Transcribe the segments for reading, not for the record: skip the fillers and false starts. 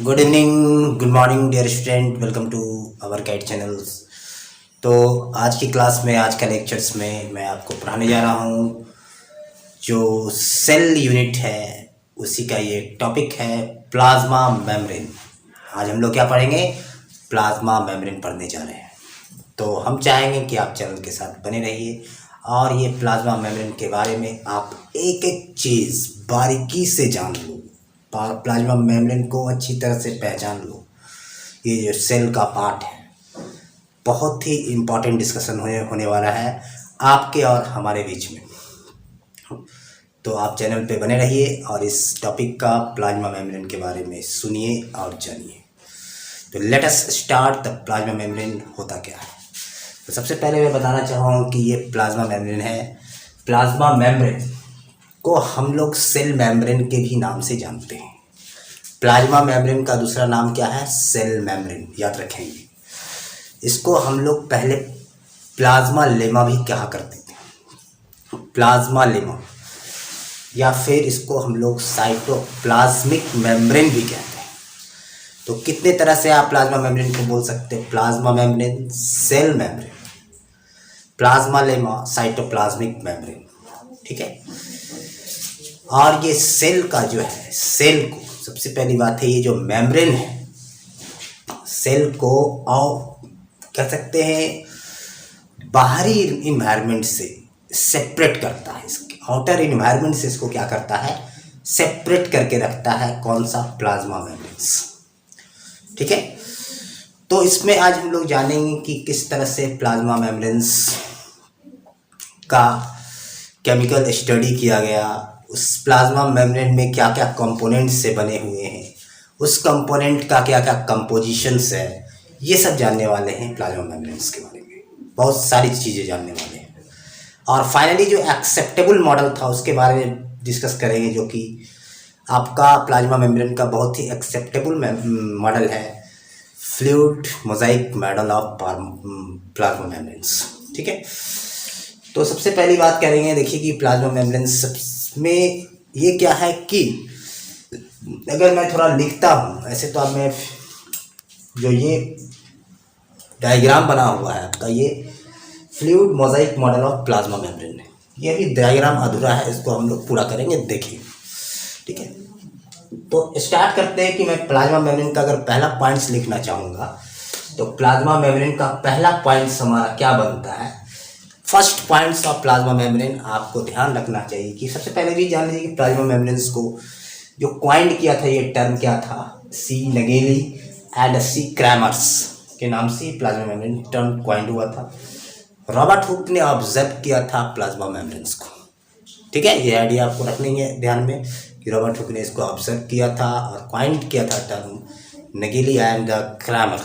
Good evening, good morning dear student, welcome to our guide channels. तो आज की class में, आज का लेक्चर्स में मैं आपको पढ़ाने जा रहा हूँ जो सेल यूनिट है उसी का ये टॉपिक है प्लाज्मा मेम्ब्रेन। आज हम लोग क्या पढ़ेंगे? प्लाज्मा मेम्ब्रेन पढ़ने जा रहे हैं। तो हम चाहेंगे कि आप चैनल के साथ बने रहिए और ये प्लाज्मा मेम्ब्रेन के बारे में आप एक एक चीज़ बारीकी से जान लो, प्लाज्मा मेम्ब्रेन को अच्छी तरह से पहचान लो। ये जो सेल का पार्ट है, बहुत ही इम्पोर्टेंट डिस्कशन होने वाला है आपके और हमारे बीच में। तो आप चैनल पे बने रहिए और इस टॉपिक का प्लाज्मा मेम्ब्रेन के बारे में सुनिए और जानिए। तो let us start. The plasma membrane होता क्या है? तो सबसे पहले मैं बताना चाहूँगा कि ये प्लाज्मा मेम्ब्रेन है। प्लाज्मा मेम्ब्रेन को हम लोग सेल मेम्ब्रेन के भी नाम से जानते हैं। प्लाज्मा मेम्ब्रेन का दूसरा नाम क्या है? सेल मेम्ब्रेन, याद रखेंगे। इसको हम लोग पहले प्लाज्मा लेमा भी कहा करते थे, प्लाज्मा लेमा, या फिर इसको हम लोग साइटोप्लाज्मिक मेम्ब्रेन भी कहते हैं। तो कितने तरह से आप प्लाज्मा मेम्ब्रेन को बोल सकते हैं? Plasma membrane, cell membrane, plasmalemma, cytoplasmic membrane, ठीक है। और ये सेल का जो है, सेल को सबसे पहली बात है, ये जो मेम्ब्रेन है सेल को कह सकते हैं बाहरी इन्वायरमेंट से सेपरेट करता है। इसके आउटर इन्वायरमेंट से इसको क्या करता है? सेपरेट करके रखता है। कौन सा? प्लाज्मा मेम्ब्रेन्स, ठीक है। तो इसमें आज हम लोग जानेंगे कि किस तरह से प्लाज्मा मेम्ब्रेन्स का केमिकल स्टडी किया गया, उस प्लाज्मा मेम्ब्रेन में क्या क्या कंपोनेंट्स से बने हुए हैं, उस कंपोनेंट का क्या क्या कंपोजिशंस है, ये सब जानने वाले हैं प्लाज्मा मेम्ब्रेन्स के बारे में। बहुत सारी चीज़ें जानने वाले हैं। और फाइनली जो एक्सेप्टेबल मॉडल था उसके बारे में डिस्कस करेंगे, जो कि आपका प्लाज्मा मेम्ब्रेन का बहुत ही एक्सेप्टेबल मॉडल है, fluid Mosaic model of plasma membranes, ठीक है। तो सबसे पहली बात करेंगे, देखिए कि प्लाज्मा मेम्ब्रेन्स में ये क्या है कि अगर मैं थोड़ा लिखता हूँ ऐसे, तो अब मैं जो ये डायग्राम बना हुआ है आपका, ये fluid Mosaic model of plasma membrane है। ये भी डायग्राम अधूरा है, इसको हम लोग पूरा करेंगे, देखिए, ठीक है। तो स्टार्ट करते हैं कि मैं प्लाज्मा मेम्ब्रेन का अगर पहला पॉइंट्स लिखना चाहूँगा तो प्लाज्मा मेम्ब्रेन का पहला पॉइंट्स हमारा क्या बनता है? First points of plasma membrane आपको ध्यान रखना चाहिए कि सबसे पहले भी जान लीजिए कि प्लाज्मा मेम्ब्रेन्स को जो क्वाइंड किया था, ये टर्म क्या था? सी नगेली एंड सी क्रैमर्स के नाम से प्लाज्मा मेम्ब्रेन टर्म क्वाइंड हुआ था। रॉबर्ट हुक ने ऑब्जर्व किया था प्लाज्मा मेम्ब्रेन्स को, ठीक है। ये आइडिया आपको रखनी है ध्यान में कि रॉबर्ट हुक ने इसको ऑब्जर्व किया था और क्वाइंड किया था टर्म नगेली एंड क्रैमर,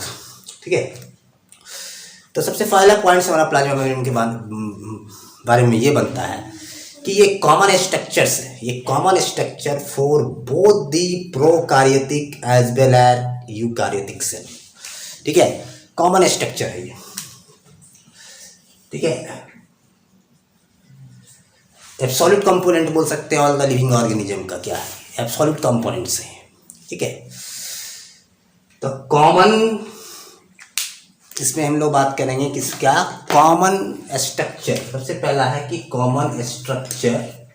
ठीक है। तो सबसे पहला पॉइंट हमारा प्लाज्मा मेम्ब्रेन के बारे में ये बनता है कि ये कॉमन स्ट्रक्चर्स है। ये common structure for both the prokaryotic as well as eukaryotic cell, ठीक है। कॉमन स्ट्रक्चर है ये, ठीक है। एब्सोल्यूट कंपोनेंट बोल सकते हैं ऑल द लिविंग ऑर्गेनिज्म का। क्या है? एब्सोल्यूट कंपोनेंट्स है, ठीक है। तो कॉमन, इसमें हम लोग बात करेंगे कि क्या कॉमन स्ट्रक्चर। सबसे पहला है कि common structure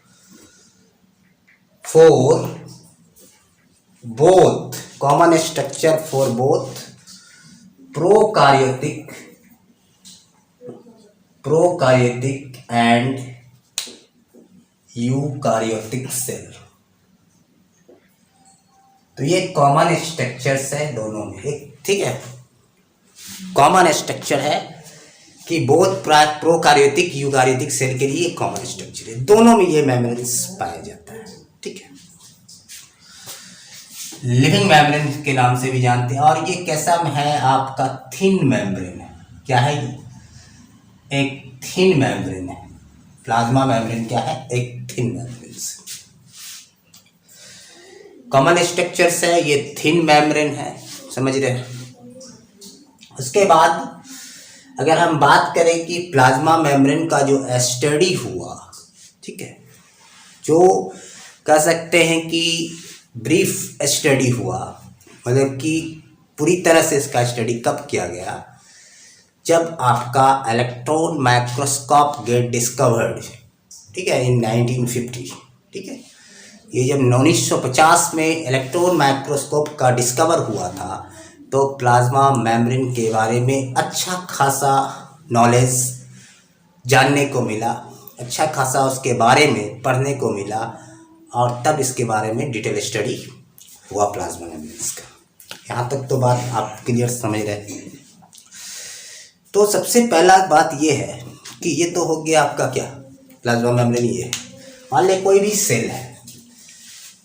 for both, common structure for both prokaryotic and eukaryotic cell. तो ये कॉमन स्ट्रक्चर्स है दोनों में, ठीक है। कॉमन स्ट्रक्चर है कि बोथ प्रोकार्योटिक यूकार्योटिक सेल के लिए कॉमन स्ट्रक्चर है, दोनों में ये मेम्ब्रेन्स पाया जाता है, ठीक है। लिविंग मेम्ब्रेन के नाम से भी जानते हैं। और ये कैसा है? आपका थिन मेम्ब्रेन है। क्या है ये? एक थिन मेम्ब्रेन है। प्लाज्मा मेम्ब्रेन क्या है? एक थिन मेम्ब्रेन। कॉमन स्ट्रक्चर्स है, ये थिन मेम्ब्रेन है, समझ रहे हैं। उसके बाद अगर हम बात करें कि प्लाज्मा मेम्ब्रेन का जो स्टडी हुआ, ठीक है, जो कह सकते हैं कि ब्रीफ स्टडी हुआ, मतलब कि पूरी तरह से इसका स्टडी कब किया गया, जब आपका इलेक्ट्रॉन माइक्रोस्कोप गेट डिस्कवर्ड, ठीक है, इन 1950, ठीक है। ये जब 1950 में इलेक्ट्रॉन माइक्रोस्कोप का डिस्कवर हुआ था तो प्लाज्मा मेम्ब्रेन के बारे में अच्छा खासा नॉलेज जानने को मिला, अच्छा खासा उसके बारे में पढ़ने को मिला, और तब इसके बारे में डिटेल स्टडी हुआ प्लाज्मा मेम्ब्रेन्स का। यहाँ तक तो बात आप क्लियर समझ रहे हैं। तो सबसे पहला बात ये है कि ये तो हो गया आपका क्या, प्लाज्मा मेम्ब्रेन ये है। मान ले कोई भी सेल है,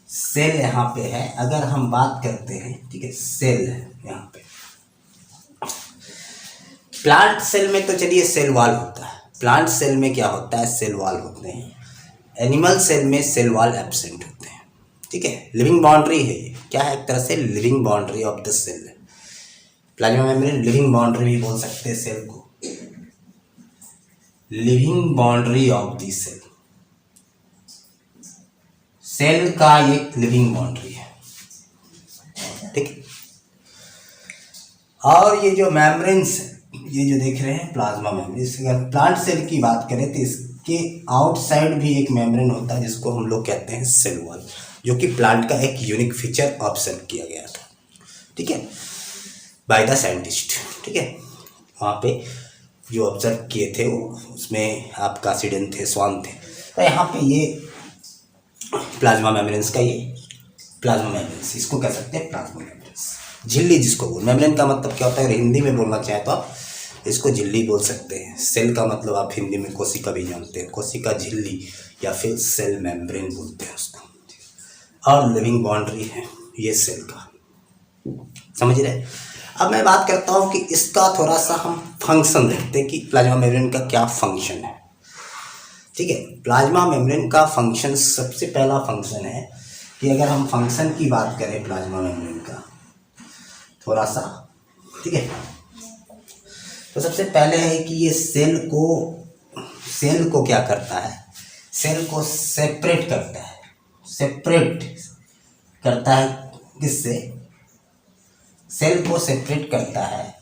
सेल यहाँ पे है, अगर हम बात करते हैं, ठीक है, सेल है यहाँ पे। प्लांट सेल में तो चलिए सेल वॉल होता है, प्लांट सेल में क्या होता है, सेल वॉल होते हैं। एनिमल सेल में सेल वॉल एब्सेंट होते हैं, ठीक है। लिविंग बाउंड्री है, क्या है, एक तरह से living boundary of the cell है। प्लाज्मा मेम्ब्रेन लिविंग बाउंड्री भी बोल सकते हैं सेल को, living boundary of the cell, cell का एक लिविंग बाउंड्री है, ठीक है। और ये जो मेम्ब्रेन्स, ये जो देख रहे हैं प्लाज्मा मेम्ब्रेन, अगर प्लांट सेल की बात करें तो इसके आउटसाइड भी एक मेम्ब्रेन होता है जिसको हम लोग कहते हैं सेल वॉल, जो कि प्लांट का एक यूनिक फीचर ऑब्जर्व किया गया था, ठीक है, बाय द साइंटिस्ट, ठीक है। वहाँ पे जो ऑब्जर्व किए थे वो, उसमें आपका सिडेन थे, स्वान थे। तो यहाँ पे ये प्लाज्मा मेम्ब्रेन्स का, ये प्लाज्मा मेम्ब्रेन्स, इसको कह सकते हैं प्लाज्मा मेम्ब्रेन्स, झिल्ली जिसको बोल। मेम्ब्रेन का मतलब क्या होता है, हिंदी में बोलना चाहे तो आप इसको झिल्ली बोल सकते हैं। सेल का मतलब आप हिंदी में कोशिका भी जानते हैं, कोशिका झिल्ली या फिर सेल मेम्ब्रेन बोलते हैं उसको। और लिविंग बाउंड्री है ये सेल का, समझ रहे। अब मैं बात करता हूँ कि इसका थोड़ा सा हम फंक्शन देखते हैं कि प्लाज्मा मेम्ब्रेन का क्या फंक्शन है, ठीक है। प्लाज्मा मेम्ब्रेन का फंक्शन, सबसे पहला फंक्शन है कि अगर हम फंक्शन की बात करें प्लाज्मा मेम्ब्रेन का थोड़ा सा, ठीक है, तो सबसे पहले है कि ये सेल को क्या करता है, सेल को सेपरेट करता है, सेपरेट करता है किससे, सेल को सेपरेट करता है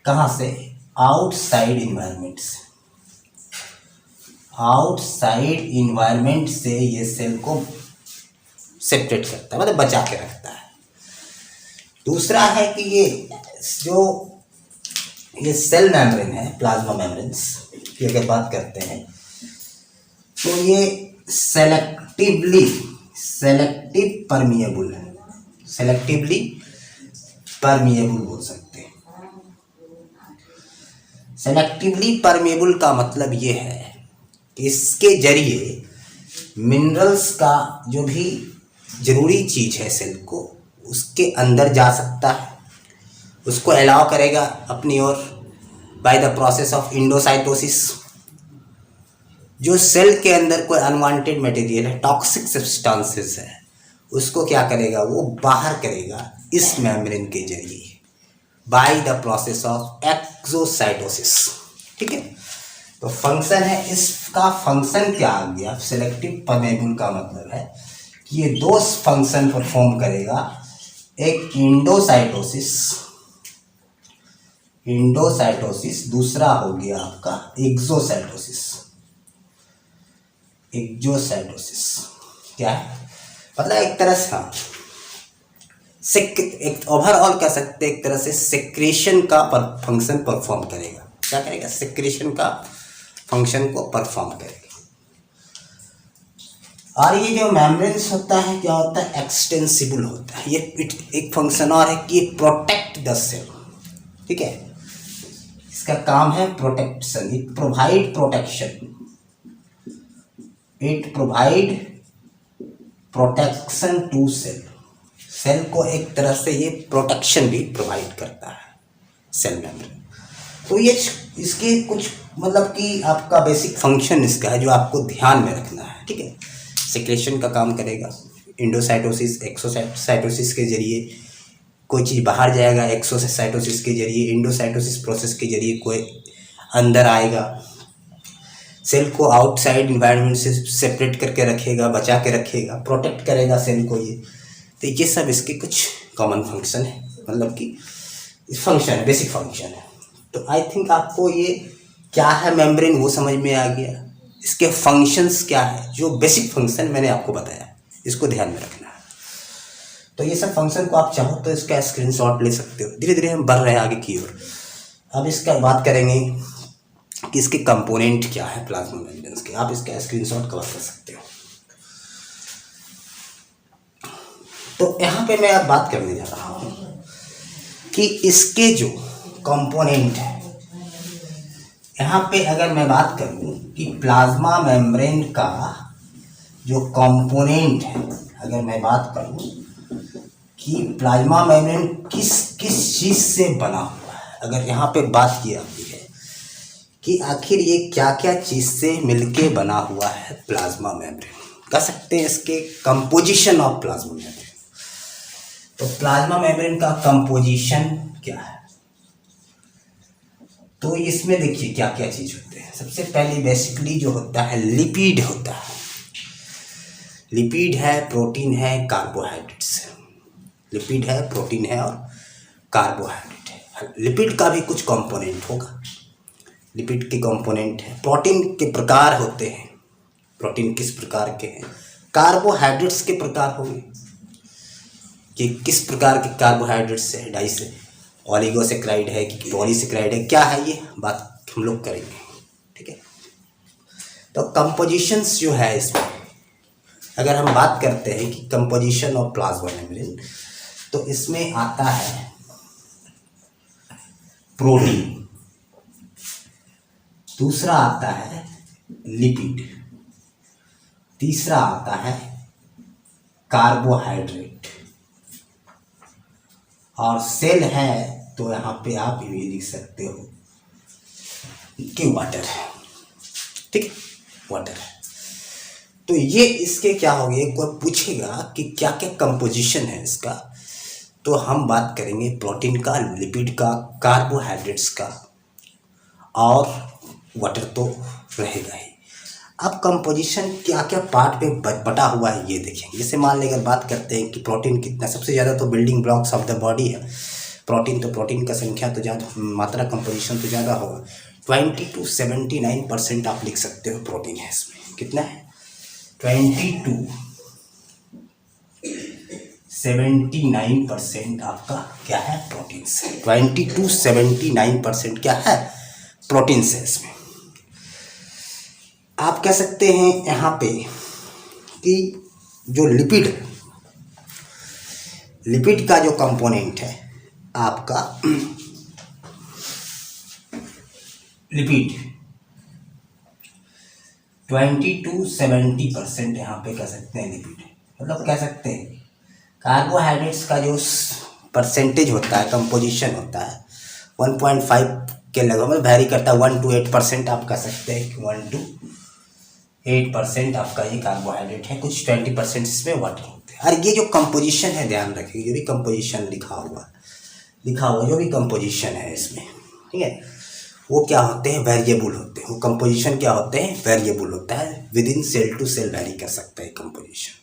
कहाँ से, आउटसाइड इन्वायरमेंट से, आउटसाइड इन्वायरमेंट से ये सेल को सेपरेट करता है, मतलब बचा के रखता है। दूसरा है कि ये सेल मेम्ब्रेन है, प्लाज्मा मेम्ब्रेन्स की अगर बात करते हैं तो ये सेलेक्टिव परमिएबल है, सेलेक्टिवली परमिएबल बोल सकते हैं। सेलेक्टिवली परमिएबल का मतलब ये है कि इसके जरिए मिनरल्स का जो भी जरूरी चीज है सेल को, उसके अंदर जा सकता है, उसको अलाउ करेगा अपनी ओर by the process of endocytosis. जो सेल के अंदर कोई अनवांटेड मटेरियल है, टॉक्सिक सब्सटेंसेस है, उसको क्या करेगा, वो बाहर करेगा इस मेम्ब्रेन के जरिए bye the process of exocytosis, ठीक है। तो फंक्शन है, इसका फंक्शन क्या आ गया, सेलेक्टिव परमेबल का मतलब है कि ये दो फंक्शन परफॉर्म करेगा, एक इंडोसाइटोसिस, दूसरा हो गया आपका एक्सोसाइटोसिस। एक्सोसाइटोसिस क्या है, मतलब एक तरह से एक ओवरऑल कह सकते हैं, एक तरह से सेक्रेशन का फंक्शन परफॉर्म करेगा। क्या करेगा, सेक्रेशन का फंक्शन को परफॉर्म करेगा। और ये जो मेम्ब्रेन्स होता है क्या होता है, एक्सटेंसिबल होता है। ये एक फंक्शन और है कि ये प्रोटेक्ट द सेल, ठीक है, इसका काम है protection, it provide protection, it provide protection to cell, cell को एक तरह से ये प्रोटेक्शन भी प्रोवाइड करता है सेल मेम्ब्रेन। तो ये इसके कुछ मतलब कि आपका बेसिक फंक्शन इसका है जो आपको ध्यान में रखना है, ठीक है। सेक्रेशन का काम करेगा, इंडोसाइटोसिस एक्सोसाइटोसिस के जरिए कोई चीज़ बाहर जाएगा, एक्सोसाइटोसिस के जरिए, इंडोसाइटोसिस प्रोसेस के जरिए कोई अंदर आएगा, सेल को आउटसाइड इन्वायरमेंट से सेपरेट करके रखेगा, बचा के रखेगा, प्रोटेक्ट करेगा सेल को ये। तो ये सब इसके कुछ कॉमन फंक्शन है, मतलब कि फंक्शन, बेसिक फंक्शन है। तो आई थिंक आपको ये क्या है मेम्ब्रेन वो समझ में आ गया। इसके फंक्शंस क्या है, जो बेसिक फंक्शन मैंने आपको बताया, इसको ध्यान में रखना है। तो ये सब फंक्शन को आप चाहो तो इसका स्क्रीनशॉट ले सकते हो। धीरे धीरे हम बढ़ रहे हैं आगे की ओर। अब इसका बात करेंगे कि इसके कंपोनेंट क्या है प्लाज्मा मेम्ब्रेन्स के। आप इसका स्क्रीनशॉट कवर कर सकते हो। तो यहाँ पे मैं अब बात करने जा रहा हूँ कि इसके जो कंपोनेंट है, यहाँ पे अगर मैं बात करूँ कि प्लाज्मा मेम्ब्रेन का जो कंपोनेंट है, अगर मैं बात करूँ कि प्लाज्मा मेम्ब्रेन किस किस चीज़ से बना हुआ है, अगर यहाँ पे बात की जाती है कि आखिर ये क्या क्या चीज़ से मिलके बना हुआ है प्लाज्मा मेम्ब्रेन, कह सकते हैं इसके कंपोजिशन ऑफ प्लाज्मा मेम्ब्रेन। तो प्लाज्मा मेम्ब्रेन का कंपोजिशन क्या है, तो इसमें देखिए क्या क्या चीज़ होते हैं। सबसे पहले बेसिकली जो होता है लिपिड होता है। लिपिड है, प्रोटीन है, कार्बोहाइड्रेट्स है। लिपिड है, प्रोटीन है और कार्बोहाइड्रेट है। लिपिड का भी कुछ कंपोनेंट होगा। लिपिड के कंपोनेंट है। प्रोटीन के प्रकार होते हैं। प्रोटीन किस प्रकार के हैं। कार्बोहाइड्रेट्स के प्रकार होंगे कि किस प्रकार के कार्बोहाइड्रेट्स है, डाइस है, ऑलिगोसेक्राइड है कि पॉलीसेक्राइड है, क्या है ये बात हम लोग करेंगे। ठीक है, तो कंपोजिशंस जो है इसमें अगर हम बात करते हैं कि कंपोजिशन ऑफ प्लाज्मा मेम्ब्रेन, तो इसमें आता है प्रोटीन, दूसरा आता है लिपिड, तीसरा आता है कार्बोहाइड्रेट, और सेल है तो यहाँ पे आप ये लिख सकते हो कि वाटर है। ठीक है, वाटर है। तो ये इसके क्या हो गए, कोई पूछेगा कि क्या क्या कंपोजिशन है इसका, तो हम बात करेंगे प्रोटीन का, लिपिड का, कार्बोहाइड्रेट्स का और वाटर तो रहेगा ही। अब कंपोजिशन क्या क्या पार्ट में बटा हुआ है ये देखेंगे। जैसे मान लें अगर बात करते हैं कि प्रोटीन कितना, सबसे ज़्यादा तो building blocks of the body है प्रोटीन, तो प्रोटीन का संख्या तो ज़्यादा, मात्रा कंपोजिशन तो ज़्यादा होगा। 20 to 79% आप लिख सकते हो प्रोटीन है इसमें। कितना है, 20 to 79% आपका क्या है, प्रोटीन से। 20 to 79% क्या है, प्रोटीन से इसमें। आप कह सकते हैं यहाँ पे कि जो लिपिड है, लिपिड का जो कंपोनेंट है आपका लिपिड 20 to 70% यहाँ पे कह सकते हैं लिपिड, मतलब कह सकते हैं कार्बोहाइड्रेट्स का जो परसेंटेज होता है, कंपोजिशन होता है 1.5 के लगभग में वेरी करता है। 1 to 8% आप कह सकते हैं कि 1 to 8% आपका ये कार्बोहाइड्रेट है, कुछ 20% इसमें वाटर होते हैं। और ये जो कंपोजिशन है ध्यान रखिए, जो भी कंपोजिशन लिखा हुआ जो भी कंपोजिशन है इसमें, ठीक है, वो क्या होते हैं, वेरिएबल होते हैं। वो कंपोजिशन क्या होते हैं, वेरिएबल होता है। Within cell to cell vary कर सकता है कंपोजिशन।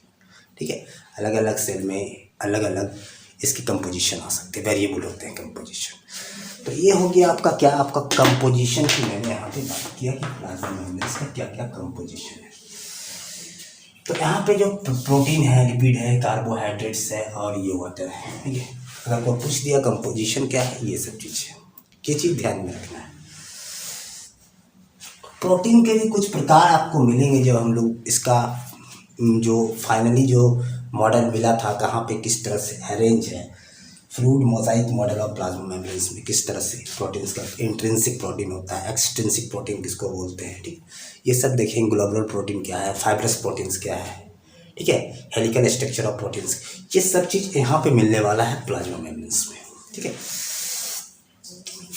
ठीक है, अलग अलग सेल में अलग अलग इसकी कंपोजिशन आ सकते हैं, वेरिएबल होते हैं कंपोजिशन। तो ये हो गया आपका क्या, आपका कंपोजिशन की मैंने यहाँ पे बात किया कि प्लाज्मा मेम्ब्रेन्स का क्या क्या कंपोजिशन है। तो यहाँ पे जो प्रोटीन है, लिपिड है, कार्बोहाइड्रेट्स है और ये वाटर है। ठीक है, अगर कोई पूछ दिया कंपोजिशन क्या है, ये सब चीज़ है, ये चीज़ ध्यान में रखना है। प्रोटीन के भी कुछ प्रकार आपको मिलेंगे जब हम लोग इसका जो फाइनली जो मॉडल मिला था, कहाँ पे किस तरह से अरेंज है, fluid Mosaic model of plasma membranes में किस तरह से प्रोटीन्स का इंट्रिंसिक प्रोटीन होता है, एक्सट्रिंसिक प्रोटीन किसको बोलते हैं। ठीक, ये सब देखेंगे। ग्लोबुलर प्रोटीन क्या है, फाइब्रस प्रोटीन्स क्या है, ठीक है, हेलिकल स्ट्रक्चर ऑफ प्रोटीन्स, ये सब चीज़ यहाँ पे मिलने वाला है प्लाज्मा मेम्ब्रेन्स में। ठीक है,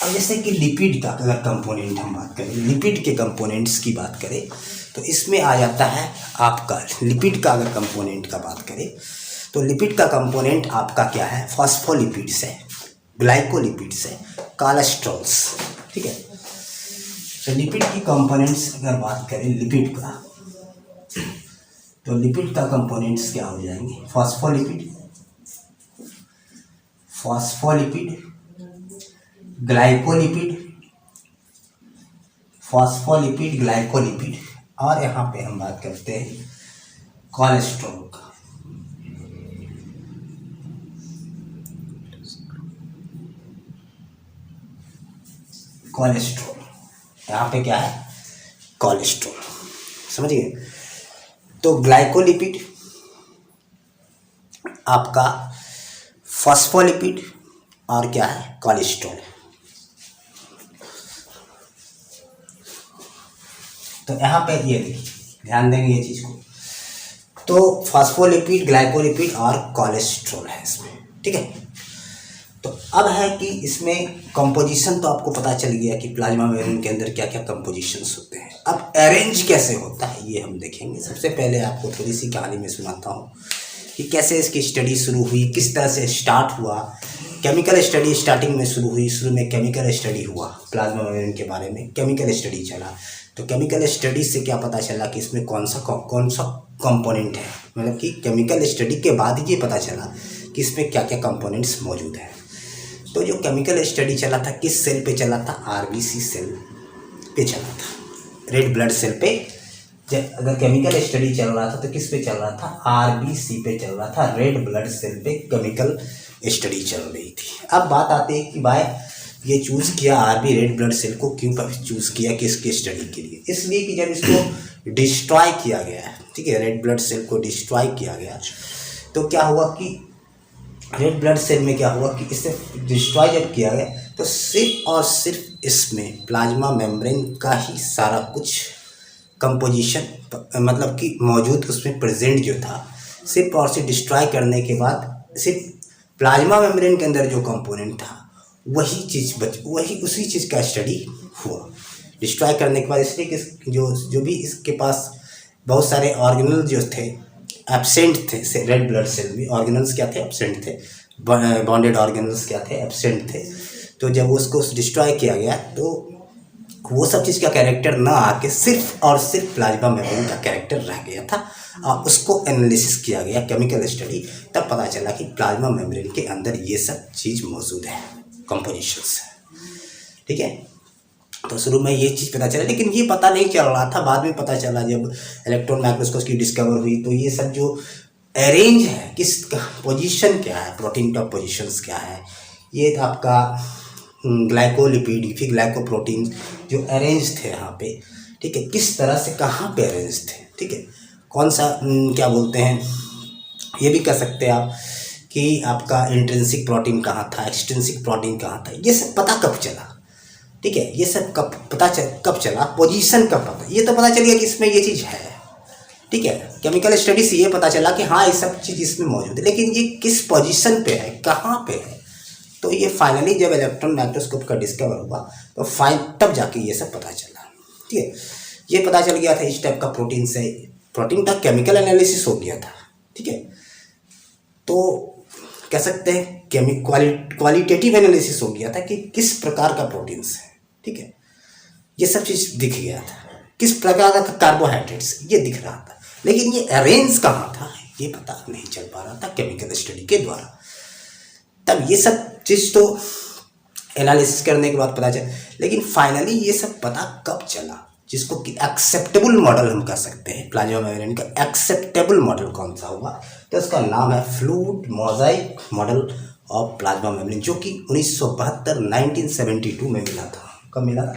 अब जैसे कि लिपिड का अगर कंपोनेंट हम बात करें, लिपिड के कंपोनेंट्स की बात करें तो इसमें आ जाता है आपका लिपिड का अगर कंपोनेंट का बात करें तो लिपिड का कंपोनेंट आपका क्या है, फॉस्फोलिपिड्स है, ग्लाइकोलिपिड्स है, कोलेस्ट्रॉल्स। ठीक है, तो लिपिड की कंपोनेंट्स अगर बात करें लिपिड का, तो लिपिड का कंपोनेंट्स क्या हो जाएंगे, phospholipid, phospholipid, glycolipid, phospholipid, glycolipid, और यहाँ पे हम बात करते हैं कोलेस्ट्रॉल का। कोलेस्ट्रॉल यहाँ पे क्या है, कोलेस्ट्रॉल, समझिए। तो ग्लाइकोलिपिड आपका, फॉस्फोलिपिड, और क्या है, कोलेस्ट्रॉल। तो यहाँ पे ये देखिए, ध्यान देंगे ये चीज़ को। तो फॉस्फोलिपिड, ग्लाइकोलिपिड और कोलेस्ट्रॉल है इसमें, ठीक है। तो अब है कि इसमें कंपोजिशन तो आपको पता चल गया कि प्लाज्मा मेम्ब्रेन के अंदर क्या क्या कंपोजिशंस होते हैं। अब अरेंज कैसे होता है ये हम देखेंगे। सबसे पहले आपको थोड़ी सी कहानी में सुनाता हूँ कि कैसे इसकी स्टडी शुरू हुई, किस तरह से स्टार्ट हुआ। केमिकल स्टडी स्टार्टिंग में शुरू हुई, शुरू में केमिकल स्टडी हुआ, प्लाज्मा मेम्ब्रेन के बारे में केमिकल स्टडी चला। तो केमिकल स्टडी से क्या पता चला कि इसमें कौन सा कंपोनेंट है, मतलब कि केमिकल स्टडी के बाद ही ये पता चला कि इसमें क्या क्या कंपोनेंट्स मौजूद हैं। तो जो केमिकल स्टडी चला था किस सेल पे चला था, आरबीसी सेल पे चला था, रेड ब्लड सेल पे। अगर केमिकल स्टडी चल रहा था तो किस पे चल रहा था, आरबीसी पे चल रहा था, रेड ब्लड सेल पे केमिकल स्टडी चल रही थी। अब बात आती है कि भाई ये चूज़ किया आरबी रेड ब्लड सेल को, क्यों चूज़ किया, किसके स्टडी के लिए, इसलिए कि जब इसको डिस्ट्रॉय किया गया, ठीक है, रेड ब्लड सेल को डिस्ट्रॉय किया गया, तो क्या हुआ कि रेड ब्लड सेल में क्या हुआ कि इसे डिस्ट्रॉय जब किया गया तो सिर्फ और सिर्फ इसमें प्लाज्मा मेम्ब्रेन का ही सारा कुछ कंपोजिशन, मतलब कि मौजूद उसमें प्रेजेंट जो था, सिर्फ और सिर्फ डिस्ट्रॉय करने के बाद सिर्फ प्लाज्मा मेम्ब्रेन के अंदर जो कंपोनेंट था वही चीज़ वही उसी चीज़ का स्टडी हुआ डिस्ट्रॉय करने के बाद। इसलिए कि जो भी इसके पास बहुत सारे ऑर्गेनल जो थे एब्सेंट थे, रेड ब्लड सेल में ऑर्गेनल्स क्या थे, एब्सेंट थे, बॉन्डेड ऑर्गेनल्स क्या थे, एब्सेंट थे। तो जब उसको डिस्ट्रॉय किया गया तो वो सब चीज़ का कैरेक्टर ना आके सिर्फ और सिर्फ प्लाज्मा मेम्ब्रेन का कैरेक्टर रह गया था, और उसको एनालिसिस किया गया केमिकल स्टडी, तब पता चला कि प्लाज्मा मेम्ब्रेन के अंदर ये सब चीज़ मौजूद है, कंपोजिशंस है, ठीक है। तो शुरू में ये चीज़ पता चला, लेकिन ये पता नहीं चल रहा था, बाद में पता चला जब इलेक्ट्रॉन माइक्रोस्कोप की डिस्कवर हुई। तो ये सब जो अरेंज है, किस पोजीशन क्या है, प्रोटीन का पोजीशंस क्या है, ये आपका ग्लाइकोलिपिड फिर ग्लाइकोप्रोटीन जो अरेंज थे यहाँ पे, ठीक है, किस तरह से कहाँ पे अरेंज थे, ठीक है, कौन सा क्या बोलते हैं, ये भी कह सकते हैं आप कि आपका इंट्रिंसिक प्रोटीन कहाँ था, एक्सट्रिंसिक प्रोटीन कहाँ था, ये सब पता कब चला, ठीक है, ये सब कब चला, पोजीशन कब पता, ये तो पता चल गया कि इसमें ये चीज़ है, ठीक है, केमिकल स्टडी से ये पता चला कि हाँ ये सब चीज़ इसमें मौजूद है, लेकिन ये किस पोजीशन पे है, कहाँ पे है। तो ये फाइनली जब इलेक्ट्रॉन माइक्रोस्कोप का डिस्कवर हुआ तो तब जाके ये सब पता चला, ठीक है। ये पता चल गया था इस टाइप का प्रोटीन से, प्रोटीन का केमिकल एनालिसिस हो गया था, ठीक है। तो कह सकते हैं क्वालिटेटिव एनालिसिस हो गया था कि किस प्रकार का प्रोटीन्स है, ठीक है, ये सब चीज़ दिख गया था, किस प्रकार का कार्बोहाइड्रेट्स ये दिख रहा था, लेकिन ये अरेंज कहाँ था ये पता नहीं चल पा रहा था केमिकल स्टडी के द्वारा। तब ये सब चीज़ तो एनालिसिस करने के बाद पता चला, लेकिन फाइनली ये सब पता कब चला, जिसको कि एक्सेप्टेबल मॉडल हम कह सकते हैं, प्लाज्मा मेम्ब्रेन का एक्सेप्टेबल मॉडल कौन सा हुआ, तो उसका नाम है fluid Mosaic model of plasma membrane, जो कि 1972 में मिला था। कब मिला था,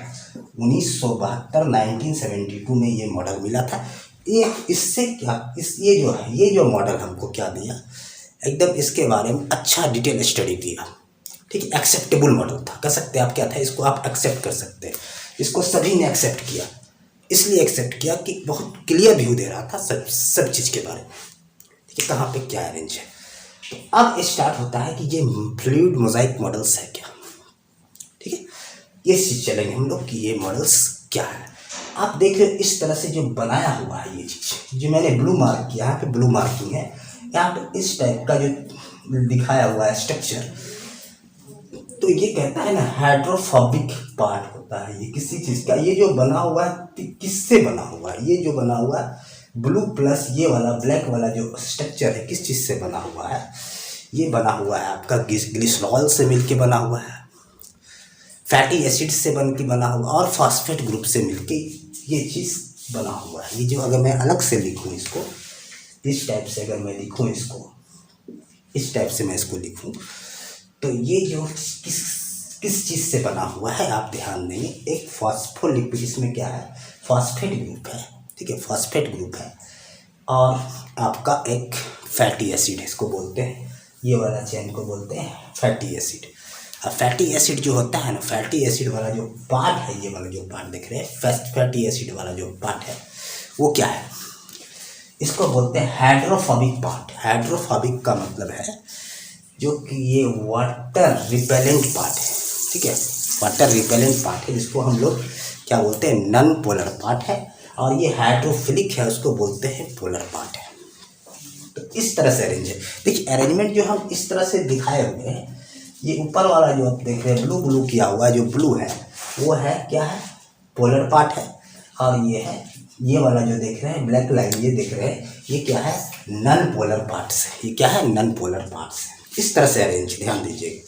1972 में ये मॉडल मिला था। ये इससे क्या ये जो मॉडल हमको क्या दिया, एकदम इसके बारे में अच्छा डिटेल स्टडी दिया, ठीक है, एक्सेप्टेबल मॉडल था, कह सकते हैं आप, क्या था, इसको आप एक्सेप्ट कर सकते हैं। इसको सभी ने एक्सेप्ट किया, इसलिए एक्सेप्ट किया कि बहुत क्लियर व्यू दे रहा था सब चीज़ के बारे में, ठीक है, कहाँ पे क्या अरेंज है। तो अब स्टार्ट होता है कि ये फ्लूइड मोजाइक मॉडल्स है क्या, ठीक है, ये चीज़ चलेंगे हम लोग कि ये मॉडल्स क्या है। आप देख रहे हो इस तरह से जो बनाया हुआ है ये चीज़, जो मैंने ब्लू मार्क किया, यहाँ पे ब्लू मार्किंग है, यहाँ पे इस टाइप का जो दिखाया हुआ है स्ट्रक्चर, तो ये कहता है ना हाइड्रोफोबिक पार्ट होता है ये किसी चीज़ का। ये जो बना हुआ है किससे बना हुआ है, ये जो बना हुआ है ब्लू प्लस ये वाला ब्लैक वाला जो स्ट्रक्चर है किस चीज़ से बना हुआ है, ये बना हुआ है आपका ग्लिसरॉल से मिलके बना हुआ है, फैटी एसिड से बन के बना हुआ और फॉस्फेट ग्रुप से मिलके ये चीज़ बना हुआ है। ये जो अगर मैं अलग से लिखूँ इसको इस टाइप से, अगर मैं लिखूँ इसको इस टाइप से मैं इसको लिखूँ तो ये जो किस चीज़ से बना हुआ है आप ध्यान देंगे, एक फॉस्फोलिपिड, इसमें क्या है फॉस्फेट ग्रुप है, ठीक है, फॉस्फेट ग्रुप है और आपका एक फैटी एसिड है, इसको बोलते हैं, ये वाला चेन को बोलते हैं फैटी एसिड। अब फैटी एसिड जो होता है ना, फैटी एसिड वाला जो पार्ट है, ये वाला जो पार्ट देख रहे हैं फैटी एसिड वाला जो पार्ट है वो क्या है, इसको बोलते हैं हाइड्रोफोबिक पार्ट। हाइड्रोफोबिक का मतलब है जो कि ये वाटर रिपेलेंट पार्ट है, ठीक है, वाटर रिपेलेंट पार्ट है, जिसको हम लोग क्या बोलते हैं नॉन पोलर पार्ट है, और ये हाइड्रोफिलिक है, उसको बोलते हैं पोलर पार्ट है। तो इस तरह से अरेंज है। देखिए अरेंजमेंट जो हम इस तरह से दिखाए हुए हैं, ये ऊपर वाला जो आप देख रहे हैं ब्लू किया हुआ है, जो ब्लू है वो है क्या है पोलर पार्ट है, और ये है ये वाला जो देख रहे हैं ब्लैक लाइन ये देख रहे हैं ये क्या है नॉन पोलर पार्ट्स है, ये क्या है नॉन पोलर पार्ट्स है। इस तरह से अरेंज, ध्यान दीजिएगा,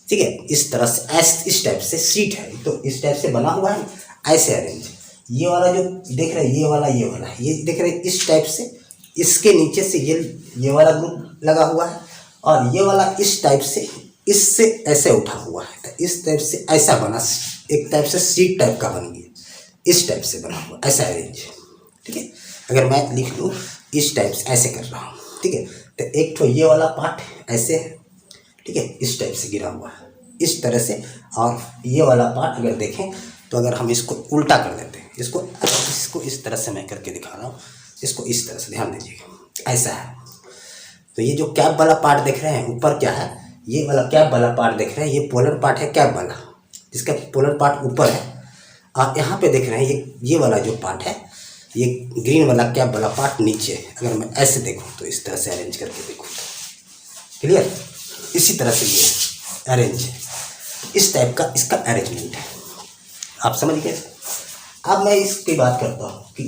ठीक है, इस तरह से इस टाइप से सीट है तो इस टाइप से बना हुआ है, ऐसे अरेंज। ये वाला जो देख रहे हैं ये वाला ये देख रहे हैं इस टाइप से, इसके नीचे से ये वाला ग्रुप लगा हुआ है, और ये वाला इस टाइप से इससे ऐसे उठा हुआ है, तो इस टाइप से ऐसा बना, एक टाइप से सीट टाइप का बन गया, इस टाइप से बना हुआ ऐसा अरेंज, ठीक है। अगर मैं लिख लूँ इस टाइप से ऐसे कर रहा हूँ, ठीक है, तो एक तो ये वाला पार्ट ऐसे है, ठीक है, इस टाइप से गिरा हुआ है इस तरह से, और ये वाला पार्ट अगर देखें तो अगर हम इसको उल्टा कर देते हैं, इसको इस तरह से मैं करके दिखा रहा हूँ, इसको इस तरह से ध्यान दीजिएगा ऐसा है। तो ये जो कैप वाला पार्ट देख रहे हैं ऊपर क्या है, ये वाला कैप वाला पार्ट देख रहे हैं ये पोलर पार्ट है कैप वाला, जिसका पोलर पार्ट ऊपर है। आप यहाँ पे देख रहे हैं ये वाला जो पार्ट है ये ग्रीन वाला कैप वाला पार्ट नीचे है। अगर मैं ऐसे देखूँ तो इस तरह से अरेंज करके देखूँ, क्लियर, इसी तरह से ये अरेंज है, इस टाइप का इसका अरेंजमेंट है, आप समझ गए। अब मैं इसकी बात करता हूँ कि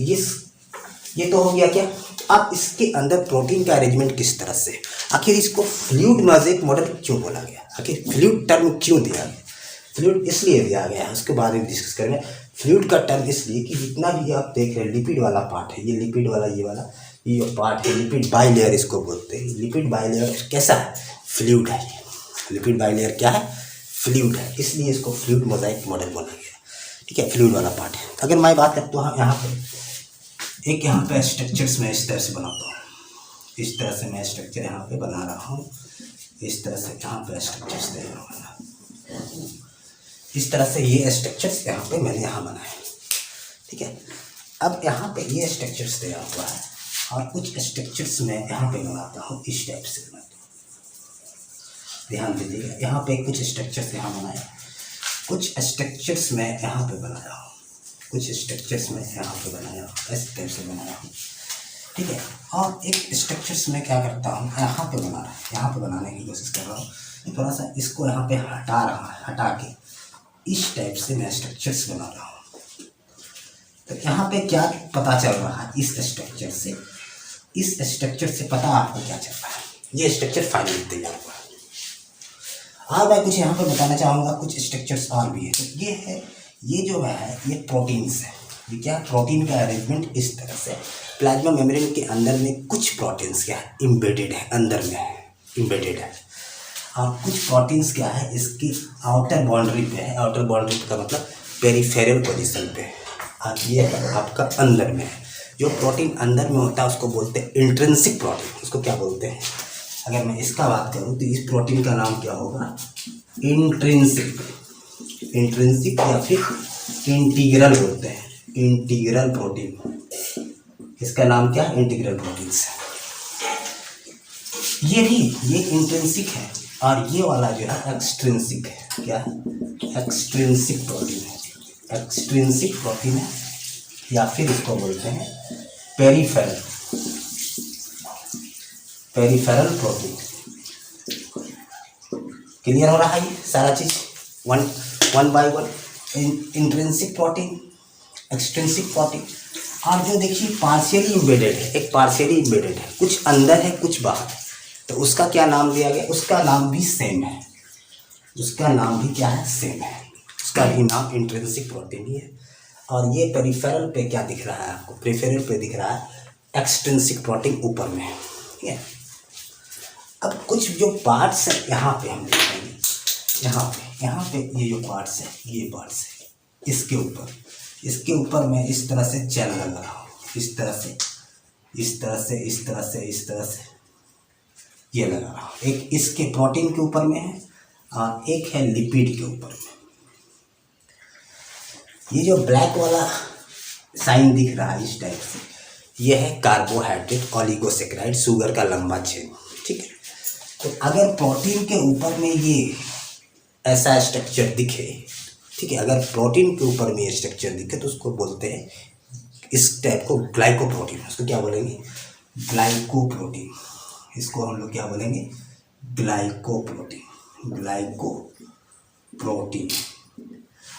ये तो हो गया क्या, अब इसके अंदर प्रोटीन का अरेंजमेंट किस तरह से, आखिर इसको फ्लूइड मोज़ेक मॉडल क्यों बोला गया, आखिर फ्लूइड टर्म क्यों दिया गया। फ्लूइड इसलिए दिया गया है, उसके बारे में डिस्कस करेंगे। फ्लूइड का टर्म इसलिए कि जितना भी आप देख रहे हैं लिपिड वाला पार्ट है, ये लिपिड वाला ये पार्ट है, लिपिड बाइलेयर इसको बोलते हैं। लिपिड बाइलेयर कैसा है, फ्लूइड है। लिपिड बाइलेयर क्या है, फ्लूइड है, इसलिए इसको फ्लूइड मोज़ेक मॉडल बोला गया, ठीक है, फ्लूइड वाला पार्ट है। अगर मैं बात करता हूँ यहाँ पे एक यहाँ पे स्ट्रक्चर्स में इस तरह से बनाता हूँ, इस तरह से मैं स्ट्रक्चर यहाँ पे बना रहा हूँ, इस तरह से यहाँ पे स्ट्रक्चर्स दे रहा हूँ, इस तरह से ये स्ट्रक्चर्स यहाँ पे मैंने यहाँ बनाए, ठीक है। अब यहाँ पे ये स्ट्रक्चर्स दिया हुआ है और कुछ स्ट्रक्चर्स मैं यहाँ पे बनाता हूँ, इस टाइप से बनाता हूँ, ध्यान दीजिएगा। यहाँ पे कुछ स्ट्रक्चर्स यहाँ बनाए, कुछ स्ट्रक्चर्स मैं यहाँ पे बनाया हूँ, कुछ स्ट्रक्चर्स मैं यहाँ पे बनाया हूँ, इस टाइप से बनाया हूँ, ठीक है। और एक स्ट्रक्चर्स में क्या करता हूँ यहाँ पे बना रहा है, यहाँ पे बनाने की कोशिश कर रहा हूँ, थोड़ा सा इसको यहाँ पे हटा रहा है, हटा के इस टाइप से मैं स्ट्रक्चर्स बना रहा हूँ। तो यहाँ पे क्या पता चल रहा है इस स्ट्रक्चर से, इस स्ट्रक्चर से पता आपको क्या चल रहा है, ये स्ट्रक्चर फाइनली तैयार हुआ है। अब मैं कुछ यहाँ पे बताना चाहूँगा, कुछ स्ट्रक्चर्स और भी है। तो ये है, ये जो है ये प्रोटीन्स है, ये क्या प्रोटीन का अरेंजमेंट इस तरह से। प्लाज्मा मेम्ब्रेन के अंदर में कुछ प्रोटीन्स क्या है इम्बेडेड है, अंदर में है इम्बेडेड है, और कुछ प्रोटीन्स क्या है इसकी आउटर बाउंड्री पे है। आउटर बाउंड्री का मतलब पेरिफेरल पोजीशन पे है, और ये आपका अंदर में है। जो प्रोटीन अंदर में होता है उसको बोलते हैं इंट्रिंसिक प्रोटीन, उसको क्या बोलते हैं। अगर मैं इसका बात करूँ तो इस प्रोटीन का नाम क्या होगा, इंट्रिंसिक, इंट्रिंसिक या फिर इंटीग्रल बोलते हैं, इंटीग्रल प्रोटीन, इसका नाम क्या है इंटीग्रल प्रोटीन्स है। ये इंट्रिंसिक है, और ये वाला जो है एक्सट्रिंसिक है, क्या है एक्सट्रिंसिक प्रोटीन है, एक्सट्रिंसिक प्रोटीन है, या फिर इसको बोलते हैं पेरिफेरल, पेरिफेरल प्रोटीन। क्लियर हो रहा है ये सारा चीज one by one, intrinsic protein, extrinsic protein. और जो देखिए पार्शियली इम्बेडेड है, एक पार्शियली इम्बेडेड है, कुछ अंदर है कुछ बाहर है। तो उसका क्या नाम दिया गया, उसका नाम भी सेम है, उसका नाम भी क्या है, सेम है, उसका भी नाम इंट्रिंसिक प्रोटीन ही है। और ये पेरिफेरल पे क्या दिख रहा है आपको, पेरिफेरल पे दिख रहा है एक्सट्रिंसिक प्रोटीन ऊपर में, ठीक है। अब कुछ जो पार्ट्स है यहाँ पे हम देखेंगे, यहाँ पे ये जो पार्ट्स है, ये पार्ट्स है, इसके ऊपर मैं इस तरह से चैन लगा रहा हूँ, इस तरह से ये लगा रहा हूँ। एक इसके प्रोटीन के ऊपर में है और एक है लिपिड के ऊपर में। ये जो ब्लैक वाला साइन दिख रहा है इस टाइप से, ये है कार्बोहाइड्रेट ऑलिगोसेक्राइड, शुगर का लंबा चेन, ठीक है। तो अगर प्रोटीन के ऊपर में ये ऐसा स्ट्रक्चर दिखे, ठीक है, अगर प्रोटीन के ऊपर में ये स्ट्रक्चर दिखे तो उसको बोलते हैं, इस टाइप को ग्लाइकोप्रोटीन, उसको क्या बोलेंगे, ग्लाइकोप्रोटीन। इसको हम लोग क्या बोलेंगे, ग्लाइकोप्रोटीन।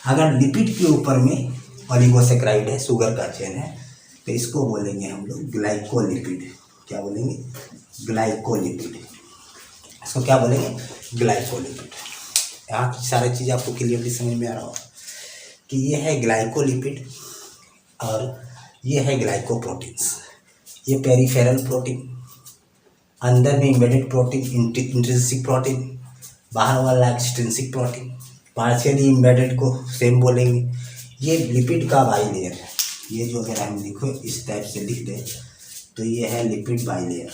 अगर लिपिड के ऊपर में ऑलिगोसेक्राइड है, शुगर का चेन है, तो इसको बोलेंगे हम लोग ग्लाइकोलिपिड। क्या बोलेंगे, ग्लाइकोलिपिड। इसको क्या बोलेंगे, ग्लाइकोलिपिड। यहाँ की सारी चीज़ आपको क्लियरली समझ में आ रहा होगा कि ये है ग्लाइकोलिपिड और ये है ग्लाइकोप्रोटीन्स। ये पेरिफेरल प्रोटीन, अंदर में इम्बेडेड प्रोटीन इंट्रिंसिक प्रोटीन, बाहर वाला एक्सट्रिंसिक प्रोटीन। पार्शियली इम्बेडेड को सेम बोलेंगे। ये लिपिड का बाइलेयर है, ये जो अगर हम लिखो इस टाइप से लिख दें तो ये है लिपिड बाइलेयर,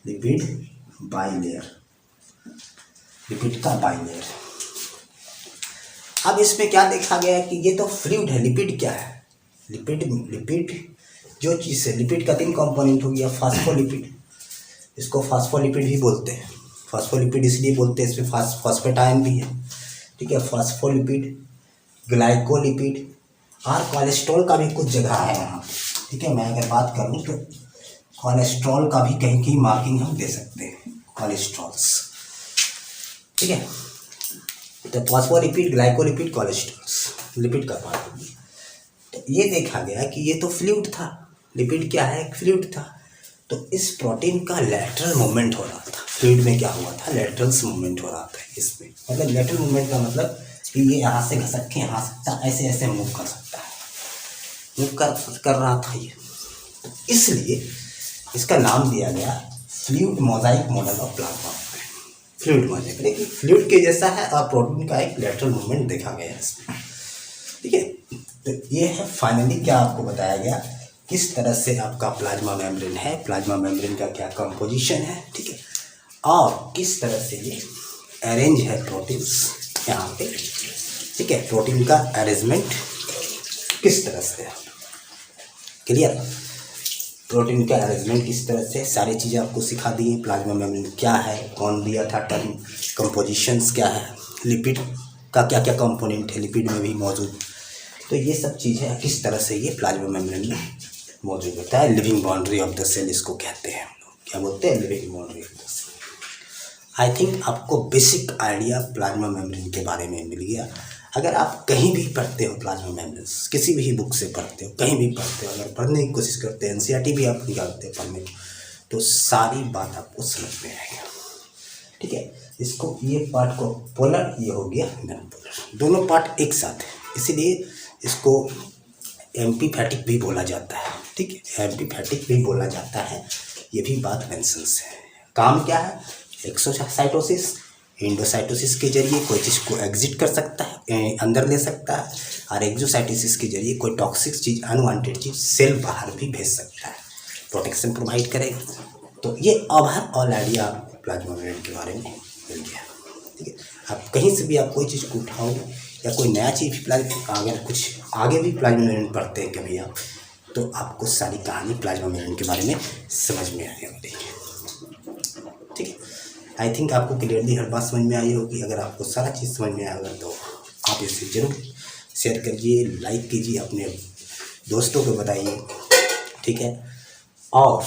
लिपिड का बाइलेयर। अब इसमें क्या देखा गया कि ये तो फ्लूइड है। लिपिड क्या है, लिपिड जो चीज़ है, लिपिड का 3 कंपोनेंट हो गया, फास्फोलिपिड, इसको फास्फोलिपिड भी बोलते हैं। फास्फोलिपिड इसलिए बोलते हैं, इसमें फॉस्फेट आयन भी है, ठीक है। फास्फोलिपिड, ग्लाइकोलिपिड और कोलेस्ट्रॉल का भी कुछ जगह है यहाँ, ठीक है। मैं अगर बात करूँ तो कोलेस्ट्रॉल का भी कहीं कहीं मार्किंग हम दे सकते हैं, कोलेस्ट्रॉल्स, ठीक है। तो फास्फोलिपिड, ग्लाइकोलिपिड, कोलेस्ट्रॉल्स लिपिड का पार्ट हो गया। तो ये देखा गया कि ये तो फ्लूइड था, लिपिड क्या है, एक फ्लूइड था। तो इस प्रोटीन का लैटरल मूवमेंट हो रहा था। फ्लूइड में क्या हुआ था, लैटरल्स मूवमेंट हो रहा था इसमें। मतलब लैटरल मूवमेंट का मतलब कि ये यहाँ से घसक के यहाँ सकता, ऐसे ऐसे मूव कर सकता है, मूव कर रहा था ये। तो इसलिए इसका नाम दिया गया fluid Mosaic model of plasma. Fluid Mosaic, लेकिन फ्लूइड के जैसा है और प्रोटीन का एक लैटरल मूवमेंट देखा गया है इसमें, ठीक है। तो ये है फाइनली क्या आपको बताया गया, किस तरह से आपका प्लाज्मा मेम्ब्रेन है, प्लाज्मा मेम्ब्रेन का क्या कंपोजिशन है, ठीक है, और किस तरह से ये अरेंज है प्रोटीन्स यहाँ पे, ठीक है। प्रोटीन का अरेंजमेंट किस तरह से है, क्लियर। प्रोटीन का अरेंजमेंट किस तरह से, सारी चीज़ें आपको सिखा दी। प्लाज्मा मेम्ब्रेन क्या है, कौन दिया था टर्म, कंपोजिशंस क्या है, लिपिड का क्या क्या कंपोनेंट है लिपिड में भी मौजूद। तो ये सब चीज़ें किस तरह से ये प्लाज्मा मेम्ब्रेन में मौजूद होता है। Living boundary of the cell इसको कहते हैं हम लोग, क्या बोलते हैं, living boundary of the cell. I think आपको बेसिक आइडिया प्लाज्मा मेम्ब्रेन के बारे में मिल गया। अगर आप कहीं भी पढ़ते हो प्लाज्मा मेम्ब्रेन, किसी भी बुक से पढ़ते हो, कहीं भी पढ़ते हो, अगर पढ़ने की कोशिश करते हैं, एनसीईआरटी भी आप निकालते हो पढ़ने, तो सारी बात आपको समझ में आएगा, ठीक है। इसको ये पार्ट को पोलर, ये हो गया नॉन पोलर, दोनों पार्ट एक साथ है, इसीलिए इसको एम्फीपैथिक भी बोला जाता है, ठीक है। एम्फीपैथिक भी बोला जाता है, ये भी बात मेंशंस है। काम क्या है, एक्सोसाइटोसिस, एंडोसाइटोसिस के जरिए कोई चीज़ को एग्जिट कर सकता है, अंदर ले सकता है, और एक्सोसाइटोसिस के जरिए कोई टॉक्सिक चीज़, अनवांटेड चीज़ सेल बाहर भी भेज सकता है, प्रोटेक्शन प्रोवाइड करेगा। तो ये ओवरऑल आइडिया प्लाज्मा मेम्ब्रेन के बारे में मिल गया, ठीक है। आप कहीं से भी आप कोई चीज़ को उठाओ या कोई नया चीज़ प्लाज्मा, अगर कुछ आगे भी प्लाज्मा मेम्ब्रेन पढ़ते हैं कभी आप, तो आपको सारी कहानी प्लाज्मा मेम्ब्रेन के बारे में समझ में आने वाली है, ठीक है। आई थिंक आपको क्लियरली हर बात समझ में आई होगी। अगर आपको सारा चीज़ समझ में आया होगा तो आप इसे ज़रूर शेयर करिए, लाइक कीजिए, अपने दोस्तों को बताइए, ठीक है। और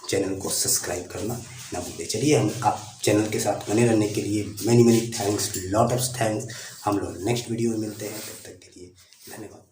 चैनल को सब्सक्राइब करना ना भूलिए। चलिए, हम आप चैनल के साथ बने रहने के लिए many thanks, lot of thanks. हम लोग नेक्स्ट वीडियो में मिलते हैं, तब तक के लिए धन्यवाद।